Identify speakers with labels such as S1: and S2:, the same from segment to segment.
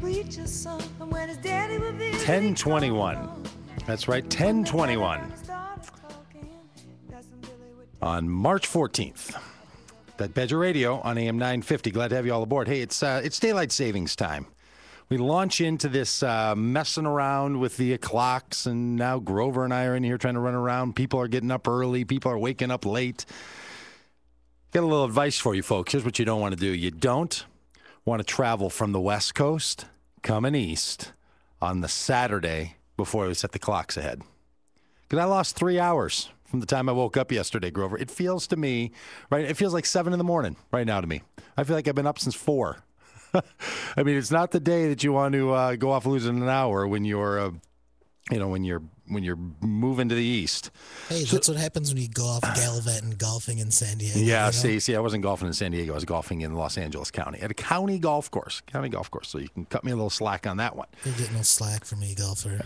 S1: 10:21. That's right, 10:21. On March 14th. That Pagitt Radio on AM 950. Glad to have you all aboard. Hey, it's daylight savings time. We launch into this messing around with the clocks, and now Grover and I are in here trying to run around. People are getting up early. People are waking up late. Got a little advice for you folks. Here's what you don't want to do. You don't want to travel from the West Coast coming east on the Saturday before we set the clocks ahead. Because I lost 3 hours from the time I woke up yesterday, Grover. It feels to me, right? It feels like 7 in the morning right now to me. I feel like I've been up since 4. I mean, it's not the day that you want to go off losing an hour when you're, when you're moving to the east.
S2: Hey, that's what happens when you go off gallivanting golfing in San Diego.
S1: Yeah, see, I wasn't golfing in San Diego. I was golfing in Los Angeles County at a county golf course. So you can cut me a little slack on that one.
S2: You're getting no slack from me, golfer.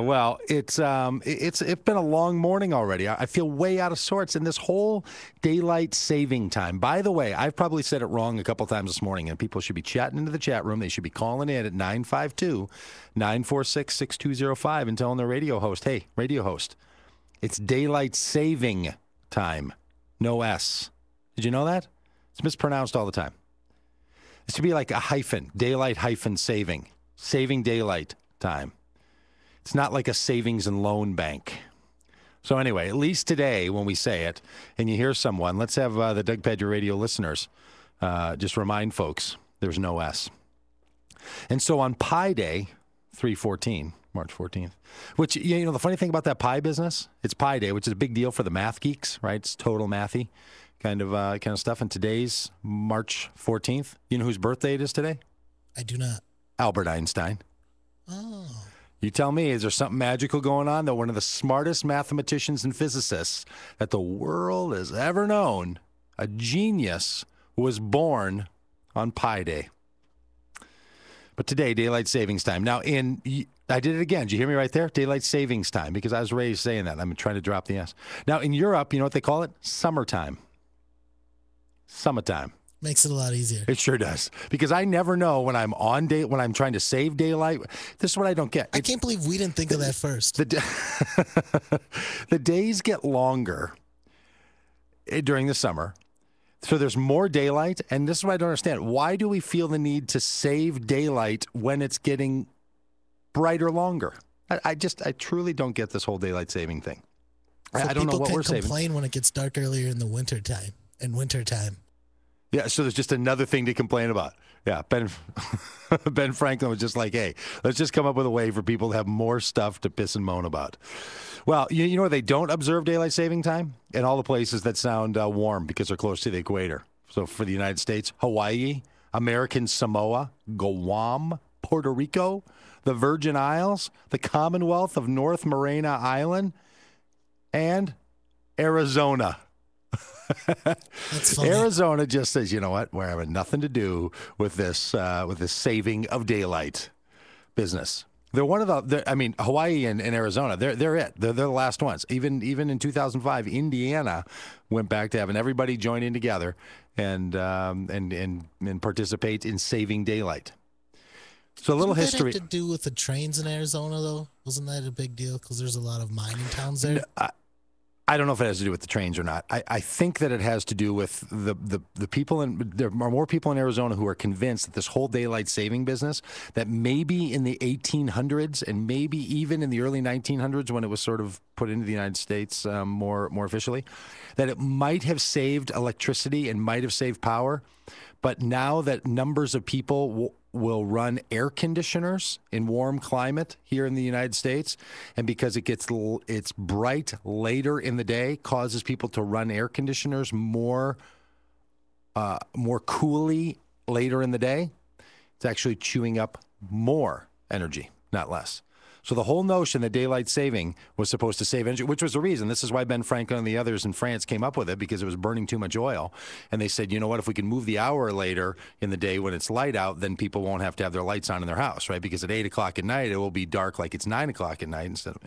S1: Well, it's been a long morning already. I feel way out of sorts in this whole daylight saving time. By the way, I've probably said it wrong a couple times this morning, and people should be chatting into the chat room. They should be calling in at 952-946-6205 and telling their radio host, hey, radio host, it's daylight saving time. No S. Did you know that? It's mispronounced all the time. It should be like a hyphen, daylight hyphen saving. Saving daylight time. It's not like a savings and loan bank. So anyway, at least today when we say it and you hear someone, let's have the Doug Pagitt Radio listeners just remind folks there's no S. And so on Pi Day, 3/14, March 14th, which, the funny thing about that pie business, it's Pi Day, which is a big deal for the math geeks, right? It's total mathy kind of stuff. And today's March 14th. You know whose birthday it is today?
S2: I do not.
S1: Albert Einstein.
S2: Oh.
S1: You tell me, is there something magical going on that one of the smartest mathematicians and physicists that the world has ever known, a genius, was born on Pi Day? But today, daylight savings time. Now, I did it again. Did you hear me right there? Daylight savings time, because I was raised saying that. I'm trying to drop the S. Now, in Europe, you know what they call it? Summertime. Summertime.
S2: Makes it a lot easier.
S1: It sure does. Because I never know when I'm when I'm trying to save daylight. This is what I don't get.
S2: I can't believe we didn't think of that first.
S1: The days get longer during the summer. So there's more daylight, and this is what I don't understand. Why do we feel the need to save daylight when it's getting brighter longer? I truly don't get this whole daylight saving thing.
S2: So
S1: I don't know what we're saving.
S2: People complain when it gets dark earlier in the wintertime.
S1: Yeah, so there's just another thing to complain about. Yeah, Ben Franklin was just like, hey, let's just come up with a way for people to have more stuff to piss and moan about. Well, you know where they don't observe daylight saving time? In all the places that sound warm because they're close to the equator. So for the United States, Hawaii, American Samoa, Guam, Puerto Rico, the Virgin Isles, the Commonwealth of North Mariana Island, and Arizona.
S2: That's funny.
S1: Arizona just says, you know what? We're having nothing to do with this saving of daylight business. They're one of Hawaii and Arizona. They're it. They're the last ones. Even in 2005, Indiana went back to having everybody join in together and participate in saving daylight. So a little history.
S2: That have to do with the trains in Arizona, though? Wasn't that a big deal? Because there's a lot of mining towns there.
S1: I don't know if it has to do with the trains or not. I think that it has to do with the people there are more people in Arizona who are convinced that this whole daylight saving business, that maybe in the 1800s and maybe even in the early 1900s when it was sort of put into the United States more officially, that it might have saved electricity and might have saved power. But now that numbers of people will run air conditioners in warm climate here in the United States, and because it's bright later in the day, causes people to run air conditioners more coolly later in the day. It's actually chewing up more energy, not less. So the whole notion that daylight saving was supposed to save energy, which was the reason. This is why Ben Franklin and the others in France came up with it, because it was burning too much oil. And they said, you know what, if we can move the hour later in the day when it's light out, then people won't have to have their lights on in their house, right? Because at 8 o'clock at night, it will be dark like it's 9 o'clock at night instead of,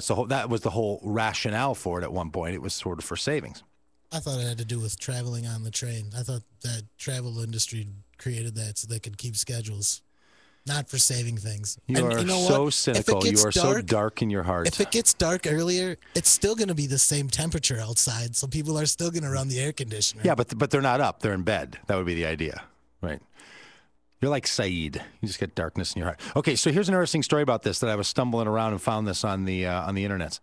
S1: So that was the whole rationale for it at one point. It was sort of for savings.
S2: I thought it had to do with traveling on the train. I thought that travel industry created that so they could keep schedules. not for saving things.
S1: You
S2: And
S1: are
S2: you know
S1: so
S2: what?
S1: cynical. You are so dark in your heart.
S2: If it gets dark earlier, it's still going to be the same temperature outside, so people are still going to run the air conditioner.
S1: Yeah, but they're not up. They're in bed. That would be the idea, right? You're like Saeed. You just get darkness in your heart. Okay, so here's an interesting story about this that I was stumbling around and found this on the internet.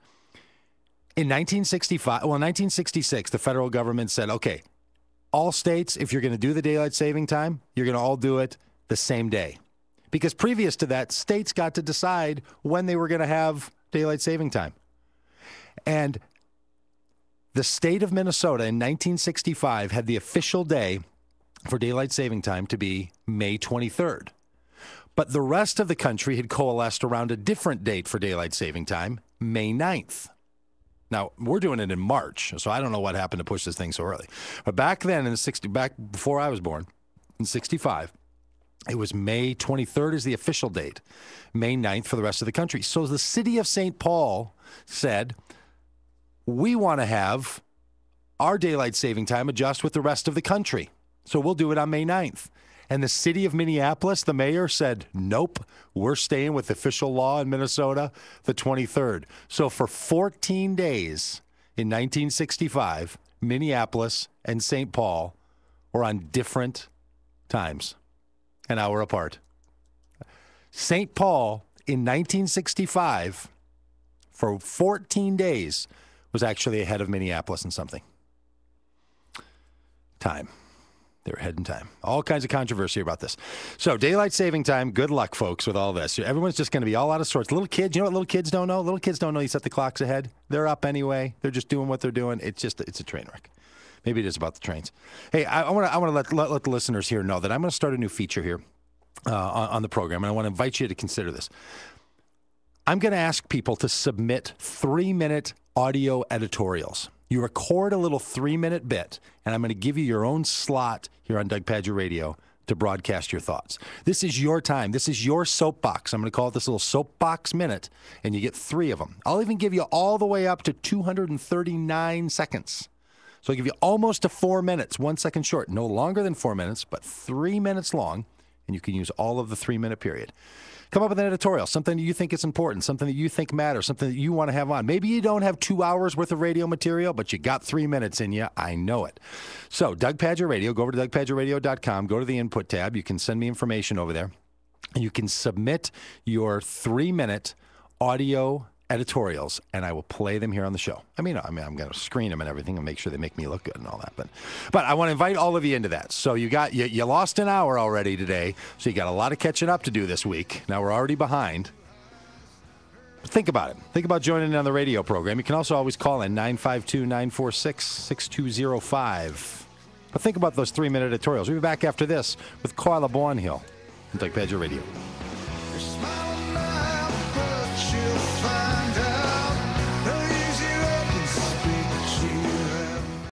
S1: In 1966, the federal government said, okay, all states, if you're going to do the daylight saving time, you're going to all do it the same day. Because previous to that, states got to decide when they were going to have daylight saving time. And the state of Minnesota in 1965 had the official day for daylight saving time to be May 23rd. But the rest of the country had coalesced around a different date for daylight saving time, May 9th. Now, we're doing it in March, so I don't know what happened to push this thing so early. But back then, back before I was born, in 65, it was May 23rd is the official date, May 9th for the rest of the country. So the city of St. Paul said, we want to have our daylight saving time adjust with the rest of the country. So we'll do it on May 9th. And the city of Minneapolis, the mayor said, nope, we're staying with official law in Minnesota, the 23rd. So for 14 days in 1965, Minneapolis and St. Paul were on different times, an hour apart. St. Paul in 1965, for 14 days, was actually ahead of Minneapolis in something. Time. They were ahead in time. All kinds of controversy about this. So daylight saving time, good luck, folks, with all this. Everyone's just going to be all out of sorts. Little kids, you know what little kids don't know? Little kids don't know you set the clocks ahead. They're up anyway. They're just doing what they're doing. It's a train wreck. Maybe it is about the trains. Hey, I want to let the listeners here know that I'm going to start a new feature here on the program, and I want to invite you to consider this. I'm going to ask people to submit 3-minute audio editorials. You record a little 3-minute bit, and I'm going to give you your own slot here on Doug Pagitt Radio to broadcast your thoughts. This is your time. This is your soapbox. I'm going to call it this little soapbox minute, and you get 3 of them. I'll even give you all the way up to 239 seconds. So I'll give you almost to 4 minutes, 1 second short. No longer than 4 minutes, but 3 minutes long, and you can use all of the 3-minute period. Come up with an editorial, something that you think is important, something that you think matters, something that you want to have on. Maybe you don't have 2 hours worth of radio material, but you got 3 minutes in you. I know it. So Doug Pagitt Radio, go over to DougPagittRadio.com, go to the input tab. You can send me information over there. You can submit your 3-minute audio editorials, and I will play them here on the show. I'm going to screen them and everything and make sure they make me look good and all that. But I want to invite all of you into that. So you lost an hour already today, so you got a lot of catching up to do this week. Now we're already behind. But think about it. Think about joining in on the radio program. You can also always call in 952-946-6205. But think about those 3-minute editorials. We'll be back after this with Carla Bornhill on Doug Pagitt Radio.